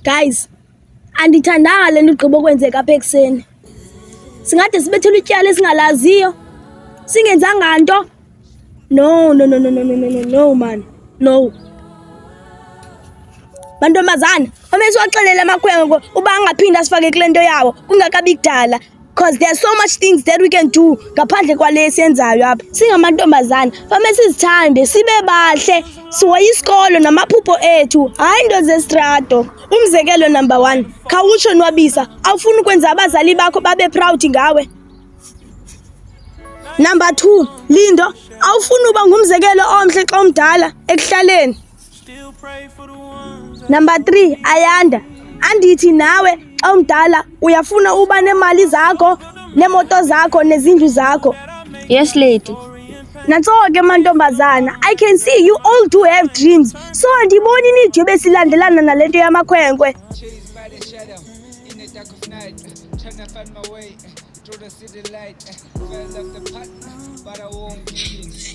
Guys, andithandanga le nto igqiba kwenzeka apha ekuseni. Singade sibethele ityala esingalaziyo. Singenzanga nto. No man. No. Bantombazana, omesi waxelela amakhwenkwe uba angaphinda sifake kule nto yawo kungakabi kudala. Because there are so much things that we can do ngaphandle kwale siyenzayo apha. Singamantombazana, fame sizithande, sibe bahle, sihoye isikolo namaphupho ethu, hayi into zestrato. Umzekelo number 1, khawutsho Nwabisa, awufuni ukwenza abazali bakho babe proud ngawe. Number 2, Lindo, awufuni uba ngumzekelo omhle xa umdala ekuhlaleni. Number 3, Ayanda, andithi nawe xa umdala uyafuna uba nemali zakho, nemoto zakho, nezindlu zakho. Yes, lady. Nantso ke mantombazana, I can see you all do have dreams. So andiboni nidwe besilandelana nale nto yamakhwenkwe.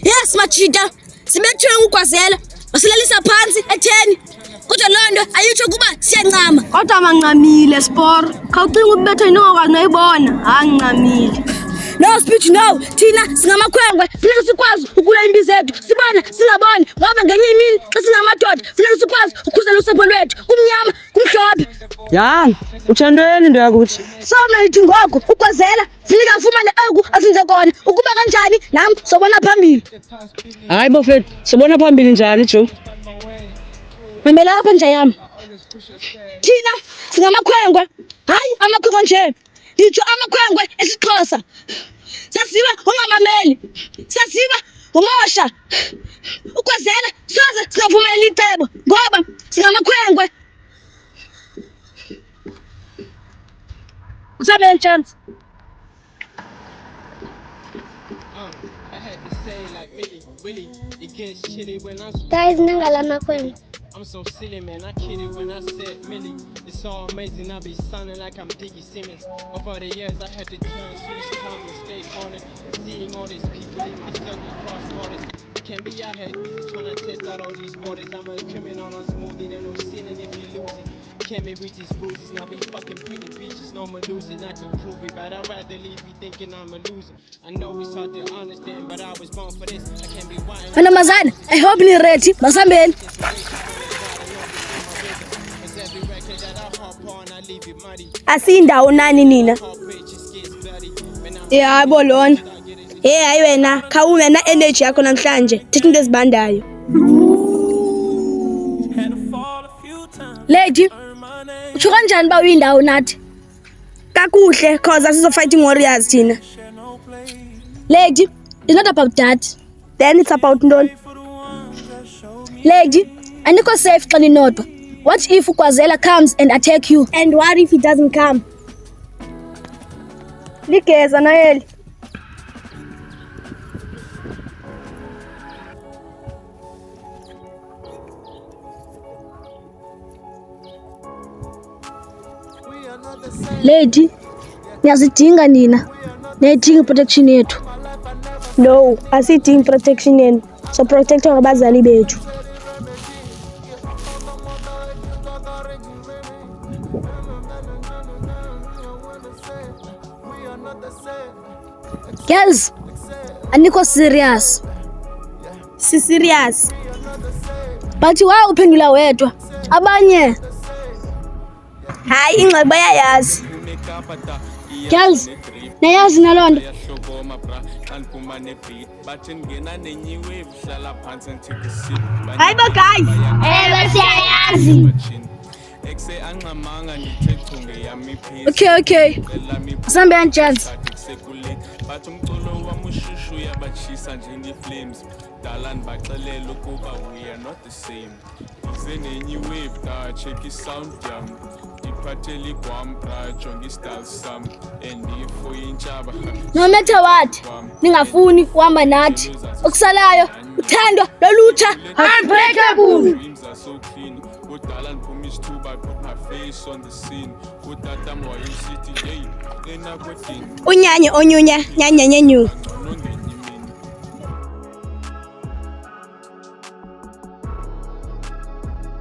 Yes, Machida, sibethwe ukwazela. Wasilalisa phansi etheni. Kodwa loo nto ayitsho kuba siyancama. Kodwa manqamile sport. Khawucinga ukubethwa inokwazi noyibona, anqamile. No speech no. Thina singamakhwenkwe, funeka sikwazi ukula impilo zethu. Sibona singaboni ngoba ngenye imini xa singamadoda funeka sikwazi ukukhusela usapho lwethu. Kumnyama, kumhlophe. Ya, uthandweni into yakuthi. Sona lithi ngoku ukwazela funeka afumane oku asinze kona. Ukuba kanjani nam sobona phambili. Hayi bofethu, sibona phambili njani Jo? Mamela apha nje yami. Thina singamakhwenkwe, hayi amakhwenkwe nje. Nditsho amakhwenkwe esiXhosa. Sasiba ungamameli. Sasiba umosha. Ukwazela soze singavumela icebo ngoba singamakhwenkwe. Usabe chance. Guys, nangala makhwenkwe. I'm so silly, man. I kid it when I said Millie. It's so amazing. I be sounding like I'm Diggy Simmons. Over the years, I had to turn Swedish tongue and stay on it. Seeing all these people in my circle cross borders. Can't be out here trying to test out all these borders. I'm a criminal, I'm smoothie, and no sinning if you lose it. Can't be reach these bruises. Now be fucking pretty bitches. No, I'm losing, not to prove it. But I'd rather leave you thinking I'm a loser. I know it's hard to understand, but I was born for this. I can't be whining. Mantombazana, I hope ni ready. Masambeni. Asindawo nani nina? Yabo lona. Hayi wena, khawume na energy yakho namhlanje. Thithi into ezibandayo. Lady, utsho kanjani ba uyindawo nathi? Kakuhle, cause asizo fighting warriors thina. Lady, it's not about that. Then it's about ntoni? Lady, anikho safe xa ninodwa. What if ukwazela comes and attack you? And what if he doesn't come? Ligeza Noel. Lady, niyazidinga nina. Niyadinga protection yethu. No, asidingi protection yenu. So protector ngabazali bethu. Girls, anikho serious. Si serious. But why uphendula wedwa? Abanye. Hayi ingxaki bayayazi. Girls, nayazi nalonto. Hayi ba guys. Ewe siyayazi. Okay. Sambe chance. Bathi umculo wamushushu yabachisa njengeflames dalani baxelela ukuba we are not the same ize nenye wave da check isound yam iphathele igwambra jonga istyle sam and ifo intshaba No matter what, ningafuni uhamba nathi. Okusalayo uthandwa lolutsha unbreakable. dreams are so clean udala ngiphuma isithuba put my face on the scene utata moya city hey ena kwetini Unyanye onyunya nyanyenyenyu.